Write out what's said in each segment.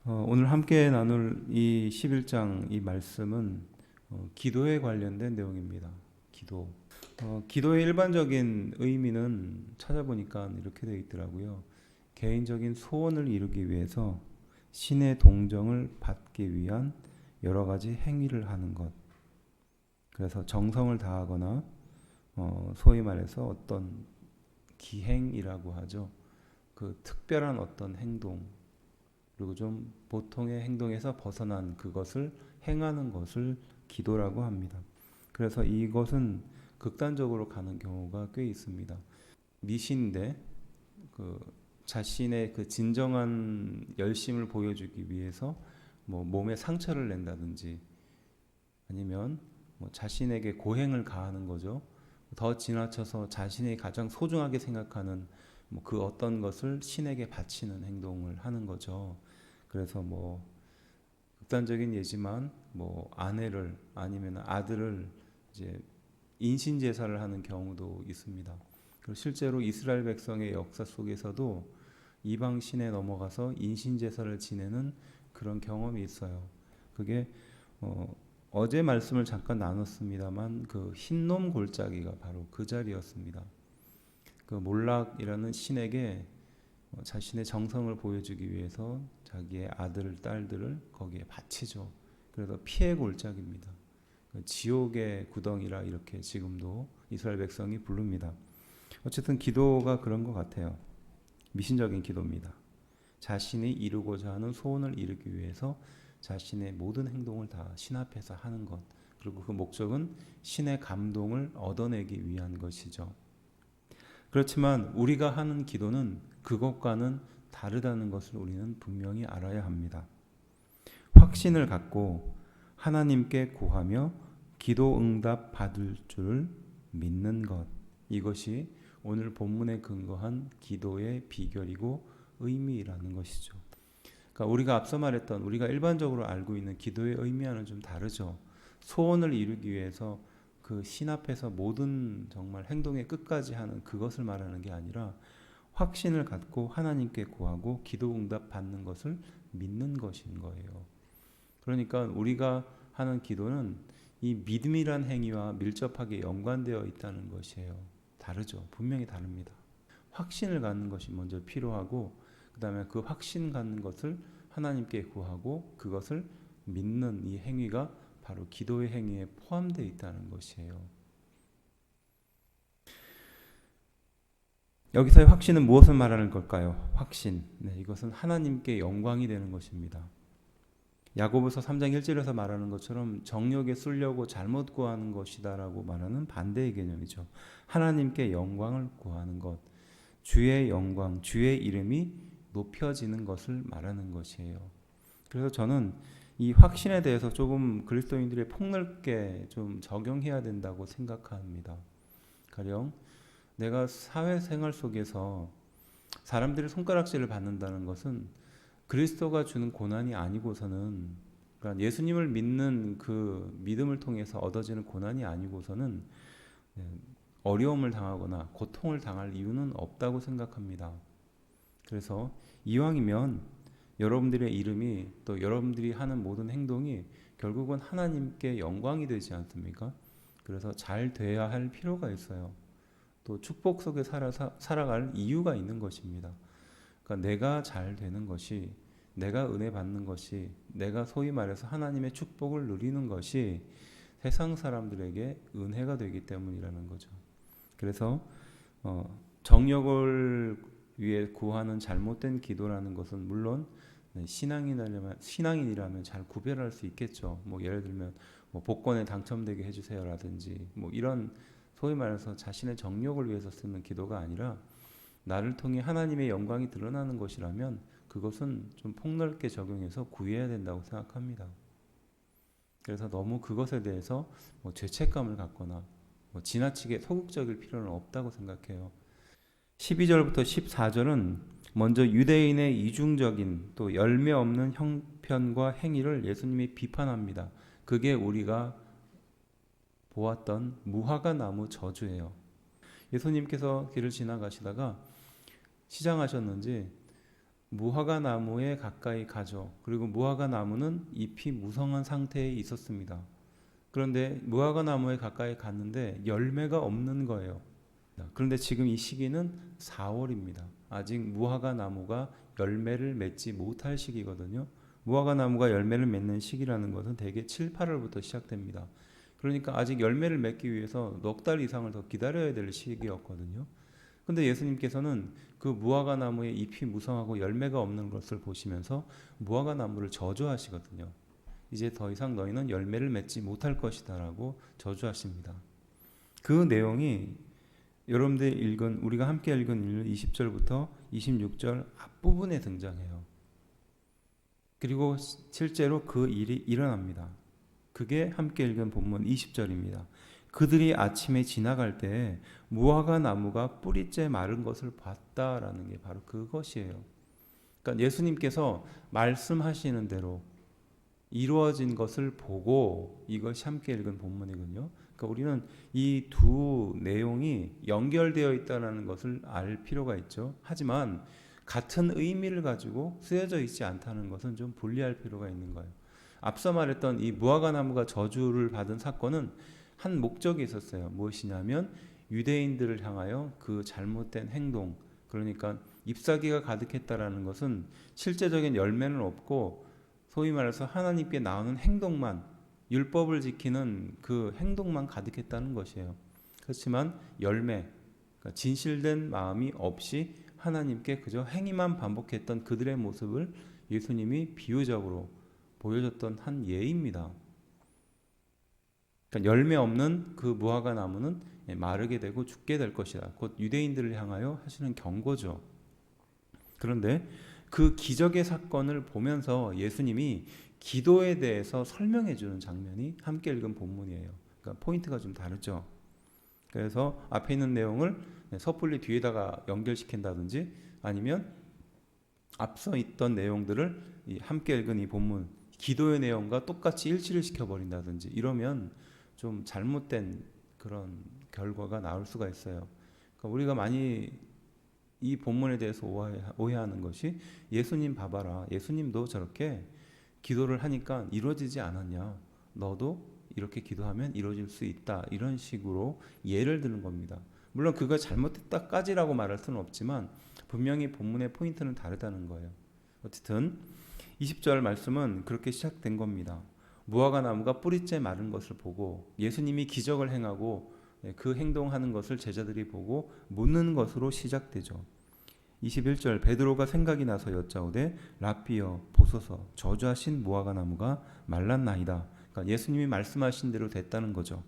오늘 함께 나눌 이 11장 이 말씀은 기도에 관련된 내용입니다. 기도. 기도의 일반적인 의미는 찾아보니까 이렇게 되어 있더라고요. 개인적인 소원을 이루기 위해서 신의 동정을 받기 위한 여러 가지 행위를 하는 것. 그래서 정성을 다하거나 소위 말해서 어떤 기행이라고 하죠. 그 특별한 어떤 행동, 그리고 좀 보통의 행동에서 벗어난 그것을 행하는 것을 기도라고 합니다. 그래서 이것은 극단적으로 가는 경우가 꽤 있습니다. 미신인데 그 자신의 그 진정한 열심을 보여주기 위해서 뭐 몸에 상처를 낸다든지 아니면 뭐 자신에게 고행을 가하는 거죠. 더 지나쳐서 자신이 가장 소중하게 생각하는 뭐 그 어떤 것을 신에게 바치는 행동을 하는 거죠. 그래서 뭐 극단적인 예지만 뭐 아내를 아니면 아들을 이제 인신 제사를 하는 경우도 있습니다. 그리고 실제로 이스라엘 백성의 역사 속에서도 이방 신에 넘어가서 인신 제사를 지내는 그런 경험이 있어요. 그게 어제 말씀을 잠깐 나눴습니다만 그 흰놈 골짜기가 바로 그 자리였습니다. 그 몰락이라는 신에게 자신의 정성을 보여주기 위해서 자기의 아들, 딸들을 거기에 바치죠. 그래서 피해 골짜기입니다. 지옥의 구덩이라 이렇게 지금도 이스라엘 백성이 부릅니다. 어쨌든 기도가 그런 것 같아요. 미신적인 기도입니다. 자신이 이루고자 하는 소원을 이루기 위해서 자신의 모든 행동을 다 신 앞에서 하는 것. 그리고 그 목적은 신의 감동을 얻어내기 위한 것이죠. 그렇지만 우리가 하는 기도는 그것과는 다르다는 것을 우리는 분명히 알아야 합니다. 확신을 갖고 하나님께 구하며 기도 응답 받을 줄 믿는 것. 이것이 오늘 본문에 근거한 기도의 비결이고 의미라는 것이죠. 그러니까 우리가 앞서 말했던 우리가 일반적으로 알고 있는 기도의 의미와는 좀 다르죠. 소원을 이루기 위해서 그 신 앞에서 모든 정말 행동의 끝까지 하는 그것을 말하는 게 아니라 확신을 갖고 하나님께 구하고 기도 응답 받는 것을 믿는 것인 거예요. 그러니까 우리가 하는 기도는 이 믿음이란 행위와 밀접하게 연관되어 있다는 것이에요. 다르죠. 분명히 다릅니다. 확신을 갖는 것이 먼저 필요하고 그 다음에 그 확신 갖는 것을 하나님께 구하고 그것을 믿는 이 행위가 바로 기도의 행위에 포함되어 있다는 것이에요. 여기서의 확신은 무엇을 말하는 걸까요? 확신. 네, 이것은 하나님께 영광이 되는 것입니다. 야고보서 3장 1절에서 말하는 것처럼 정욕에 쏠려고 잘못 구하는 것이다라고 말하는 반대의 개념이죠. 하나님께 영광을 구하는 것, 주의 영광, 주의 이름이 높여지는 것을 말하는 것이에요. 그래서 저는 이 확신에 대해서 조금 그리스도인들이 폭넓게 좀 적용해야 된다고 생각합니다. 가령 내가 사회생활 속에서 사람들이 손가락질을 받는다는 것은 그리스도가 주는 고난이 아니고서는, 그러니까 예수님을 믿는 그 믿음을 통해서 얻어지는 고난이 아니고서는 어려움을 당하거나 고통을 당할 이유는 없다고 생각합니다. 그래서 이왕이면 여러분들의 이름이 또 여러분들이 하는 모든 행동이 결국은 하나님께 영광이 되지 않습니까? 그래서 잘 돼야 할 필요가 있어요. 또 축복 속에 살아갈 이유가 있는 것입니다. 그러니까 내가 잘 되는 것이, 내가 은혜 받는 것이, 내가 소위 말해서 하나님의 축복을 누리는 것이 세상 사람들에게 은혜가 되기 때문이라는 거죠. 그래서 정욕을 위해 구하는 잘못된 기도라는 것은 물론 신앙인이라면 잘 구별할 수 있겠죠. 뭐 예를 들면 뭐 복권에 당첨되게 해주세요라든지 뭐 이런 소위 말해서 자신의 정욕을 위해서 쓰는 기도가 아니라 나를 통해 하나님의 영광이 드러나는 것이라면 그것은 좀 폭넓게 적용해서 구해야 된다고 생각합니다. 그래서 너무 그것에 대해서 뭐 죄책감을 갖거나 뭐 지나치게 소극적일 필요는 없다고 생각해요. 12절부터 14절은 먼저 유대인의 이중적인 또 열매 없는 형편과 행위를 예수님이 비판합니다. 그게 우리가 보았던 무화과 나무 저주예요. 예수님께서 길을 지나가시다가 시장하셨는지 무화과 나무에 가까이 가죠. 그리고 무화과 나무는 잎이 무성한 상태에 있었습니다. 그런데 무화과 나무에 가까이 갔는데 열매가 없는 거예요. 그런데 지금 이 시기는 4월입니다. 아직 무화과 나무가 열매를 맺지 못할 시기거든요. 무화과 나무가 열매를 맺는 시기라는 것은 대개 7, 8월부터 시작됩니다. 그러니까 아직 열매를 맺기 위해서 넉 달 이상을 더 기다려야 될 시기였거든요. 근데 예수님께서는 그 무화과 나무의 잎이 무성하고 열매가 없는 것을 보시면서 무화과 나무를 저주하시거든요. 이제 더 이상 너희는 열매를 맺지 못할 것이다라고 저주하십니다. 그 내용이 여러분들이 읽은, 우리가 함께 읽은 20절부터 26절 앞부분에 등장해요. 그리고 실제로 그 일이 일어납니다. 그게 함께 읽은 본문 20절입니다. 그들이 아침에 지나갈 때 무화과 나무가 뿌리째 마른 것을 봤다라는 게 바로 그것이에요. 그러니까 예수님께서 말씀하시는 대로 이루어진 것을 보고, 이것이 함께 읽은 본문이군요. 그러니까 우리는 이 두 내용이 연결되어 있다는 것을 알 필요가 있죠. 하지만 같은 의미를 가지고 쓰여져 있지 않다는 것은 좀 분리할 필요가 있는 거예요. 앞서 말했던 이 무화과 나무가 저주를 받은 사건은 한 목적이 있었어요. 무엇이냐면 유대인들을 향하여 그 잘못된 행동, 그러니까 잎사귀가 가득했다라는 것은 실제적인 열매는 없고 소위 말해서 하나님께 나오는 행동만, 율법을 지키는 그 행동만 가득했다는 것이에요. 그렇지만 열매, 그러니까 진실된 마음이 없이 하나님께 그저 행위만 반복했던 그들의 모습을 예수님이 비유적으로 보여줬던 한 예입니다. 그러니까 열매 없는 그 무화과 나무는 마르게 되고 죽게 될 것이다. 곧 유대인들을 향하여 하시는 경고죠. 그런데 그 기적의 사건을 보면서 예수님이 기도에 대해서 설명해 주는 장면이 함께 읽은 본문이에요. 그러니까 포인트가 좀 다르죠. 그래서 앞에 있는 내용을 섣불리 뒤에다가 연결시킨다든지 아니면 앞서 있던 내용들을 함께 읽은 이 본문 기도의 내용과 똑같이 일치를 시켜버린다든지 이러면 좀 잘못된 그런 결과가 나올 수가 있어요. 그러니까 우리가 많이 이 본문에 대해서 오해하는 것이 예수님 봐봐라. 예수님도 저렇게 기도를 하니까 이루어지지 않았냐. 너도 이렇게 기도하면 이루어질 수 있다. 이런 식으로 예를 드는 겁니다. 물론 그가 잘못했다까지라고 말할 수는 없지만 분명히 본문의 포인트는 다르다는 거예요. 어쨌든 20절 말씀은 그렇게 시작된 겁니다. 무화과 나무가 뿌리째 마른 것을 보고 예수님이 기적을 행하고 그 행동하는 것을 제자들이 보고 묻는 것으로 시작되죠. 21절 베드로가 생각이 나서 여짜오되 라삐여 보소서 저주하신 무화과 나무가 말랐나이다. 그러니까 예수님이 말씀하신 대로 됐다는 거죠.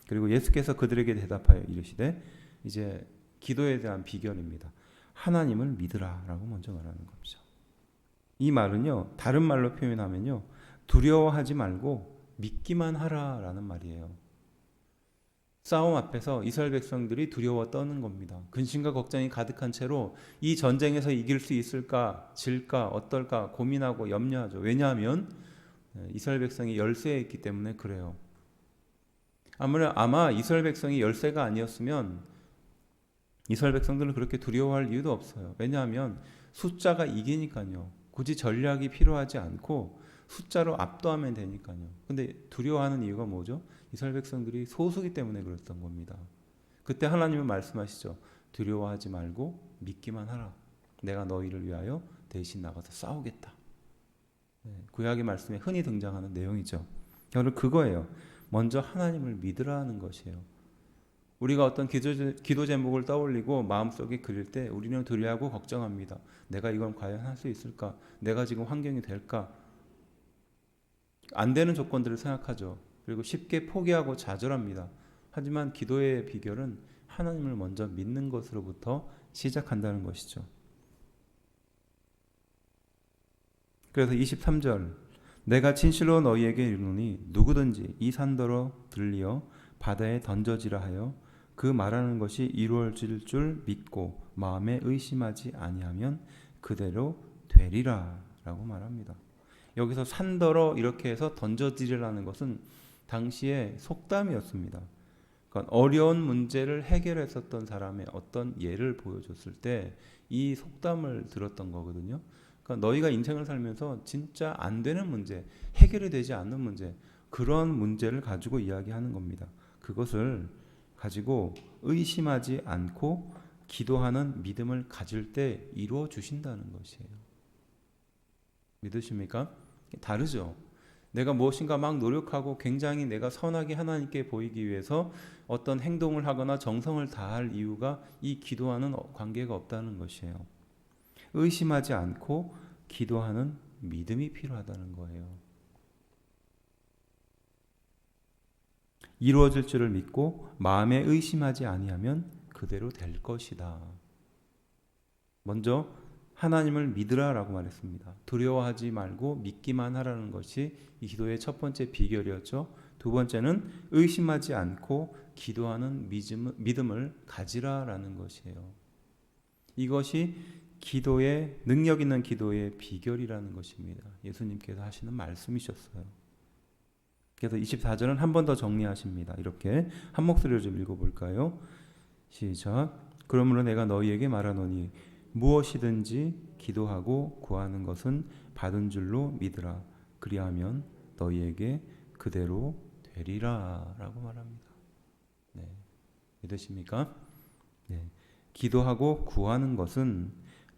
그리고 예수께서 그들에게 대답하여 이르시되, 이제 기도에 대한 비결입니다. 하나님을 믿으라라고 먼저 말하는 겁니다. 이 말은요, 다른 말로 표현하면요, 두려워하지 말고 믿기만 하라라는 말이에요. 싸움 앞에서 이스라엘 백성들이 두려워 떠는 겁니다. 근심과 걱정이 가득한 채로 이 전쟁에서 이길 수 있을까, 질까, 어떨까 고민하고 염려하죠. 왜냐하면 이스라엘 백성이 열세에 있기 때문에 그래요. 아마 이스라엘 백성이 열세가 아니었으면 이스라엘 백성들은 그렇게 두려워할 이유도 없어요. 왜냐하면 숫자가 이기니까요. 굳이 전략이 필요하지 않고 숫자로 압도하면 되니까요. 근데 두려워하는 이유가 뭐죠? 이스라엘 백성들이 소수기 때문에 그랬던 겁니다. 그때 하나님은 말씀하시죠. 두려워하지 말고 믿기만 하라. 내가 너희를 위하여 대신 나가서 싸우겠다. 구약의 말씀에 흔히 등장하는 내용이죠. 결국 그거예요. 먼저 하나님을 믿으라는 것이에요. 우리가 어떤 기도 제목을 떠올리고 마음속에 그릴 때 우리는 두려워하고 걱정합니다. 내가 이건 과연 할 수 있을까? 내가 지금 환경이 될까? 안 되는 조건들을 생각하죠. 그리고 쉽게 포기하고 좌절합니다. 하지만 기도의 비결은 하나님을 먼저 믿는 것으로부터 시작한다는 것이죠. 그래서 23절 내가 진실로 너희에게 이르노니 누구든지 이 산더러 들리어 바다에 던져지라 하여 그 말하는 것이 이루어질 줄 믿고 마음에 의심하지 아니하면 그대로 되리라 라고 말합니다. 여기서 산더러 이렇게 해서 던져지리라는 것은 당시의 속담이었습니다. 그러니까 어려운 문제를 해결했었던 사람의 어떤 예를 보여줬을 때 이 속담을 들었던 거거든요. 그러니까 너희가 인생을 살면서 진짜 안 되는 문제, 해결이 되지 않는 문제, 그런 문제를 가지고 이야기하는 겁니다. 그것을 가지고 의심하지 않고 기도하는 믿음을 가질 때 이루어 주신다는 것이에요. 믿으십니까? 다르죠. 내가 무엇인가 막 노력하고 굉장히 내가 선하게 하나님께 보이기 위해서 어떤 행동을 하거나 정성을 다할 이유가 이 기도하는 관계가 없다는 것이에요. 의심하지 않고 기도하는 믿음이 필요하다는 거예요. 이루어질 줄을 믿고 마음에 의심하지 아니하면 그대로 될 것이다. 먼저 하나님을 믿으라라고 말했습니다. 두려워하지 말고 믿기만 하라는 것이 이 기도의 첫 번째 비결이었죠. 두 번째는 의심하지 않고 기도하는 믿음을 가지라라는 것이에요. 이것이 기도의 능력 있는 기도의 비결이라는 것입니다. 예수님께서 하시는 말씀이셨어요. 그래서 24절은 한 번 더 정리하십니다. 이렇게 한 목소리로 좀 읽어볼까요? 시작. 그러므로 내가 너희에게 말하노니 무엇이든지 기도하고 구하는 것은 받은 줄로 믿으라. 그리하면 너희에게 그대로 되리라 라고 말합니다. 네. 믿으십니까? 네. 기도하고 구하는 것은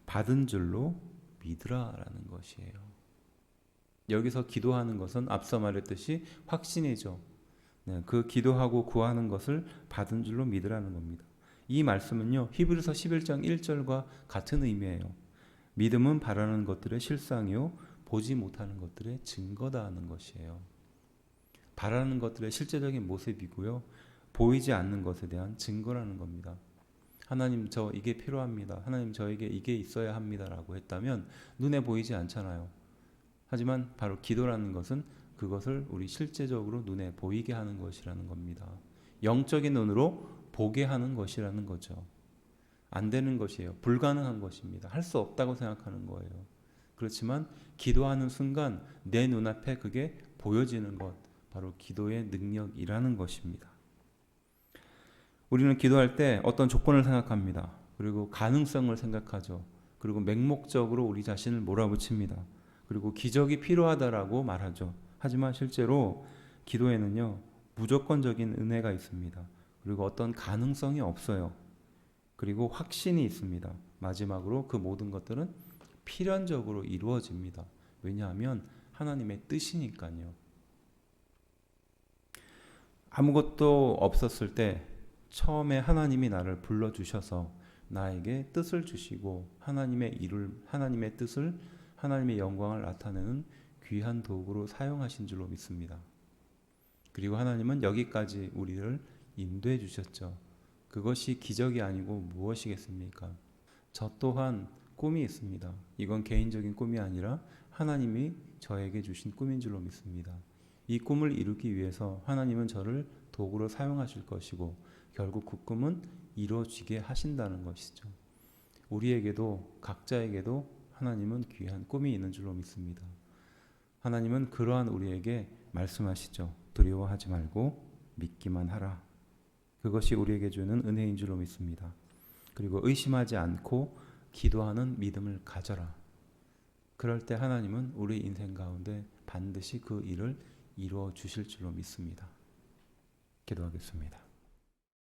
받은 줄로 믿으라 라는 것이에요. 여기서 기도하는 것은 앞서 말했듯이 확신이죠. 네. 그 기도하고 구하는 것을 받은 줄로 믿으라는 겁니다. 이 말씀은요, 히브리서 11장 1절과 같은 의미예요. 믿음은 바라는 것들의 실상이요 보지 못하는 것들의 증거다 하는 것이에요. 바라는 것들의 실제적인 모습이고요, 보이지 않는 것에 대한 증거라는 겁니다. 하나님, 저 이게 필요합니다. 하나님, 저에게 이게 있어야 합니다라고 했다면 눈에 보이지 않잖아요. 하지만 바로 기도라는 것은 그것을 우리 실제적으로 눈에 보이게 하는 것이라는 겁니다. 영적인 눈으로 보게 하는 것이라는 거죠. 안 되는 것이에요. 불가능한 것입니다. 할 수 없다고 생각하는 거예요. 그렇지만 기도하는 순간 내 눈앞에 그게 보여지는 것, 바로 기도의 능력이라는 것입니다. 우리는 기도할 때 어떤 조건을 생각합니다. 그리고 가능성을 생각하죠. 그리고 맹목적으로 우리 자신을 몰아붙입니다. 그리고 기적이 필요하다라고 말하죠. 하지만 실제로 기도에는요, 무조건적인 은혜가 있습니다. 그리고 어떤 가능성이 없어요. 그리고 확신이 있습니다. 마지막으로 그 모든 것들은 필연적으로 이루어집니다. 왜냐하면 하나님의 뜻이니까요. 아무것도 없었을 때 처음에 하나님이 나를 불러주셔서 나에게 뜻을 주시고 하나님의 뜻을, 하나님의 영광을 나타내는 귀한 도구로 사용하신 줄로 믿습니다. 그리고 하나님은 여기까지 우리를 인도해 주셨죠. 그것이 기적이 아니고 무엇이겠습니까? 저 또한 꿈이 있습니다. 이건 개인적인 꿈이 아니라 하나님이 저에게 주신 꿈인 줄로 믿습니다. 이 꿈을 이루기 위해서 하나님은 저를 도구로 사용하실 것이고 결국 그 꿈은 이루어지게 하신다는 것이죠. 우리에게도 각자에게도 하나님은 귀한 꿈이 있는 줄로 믿습니다. 하나님은 그러한 우리에게 말씀하시죠. 두려워하지 말고 믿기만 하라. 그것이 우리에게 주는 은혜인 줄로 믿습니다. 그리고 의심하지 않고 기도하는 믿음을 가져라. 그럴 때 하나님은 우리 인생 가운데 반드시 그 일을 이루어 주실 줄로 믿습니다. 기도하겠습니다.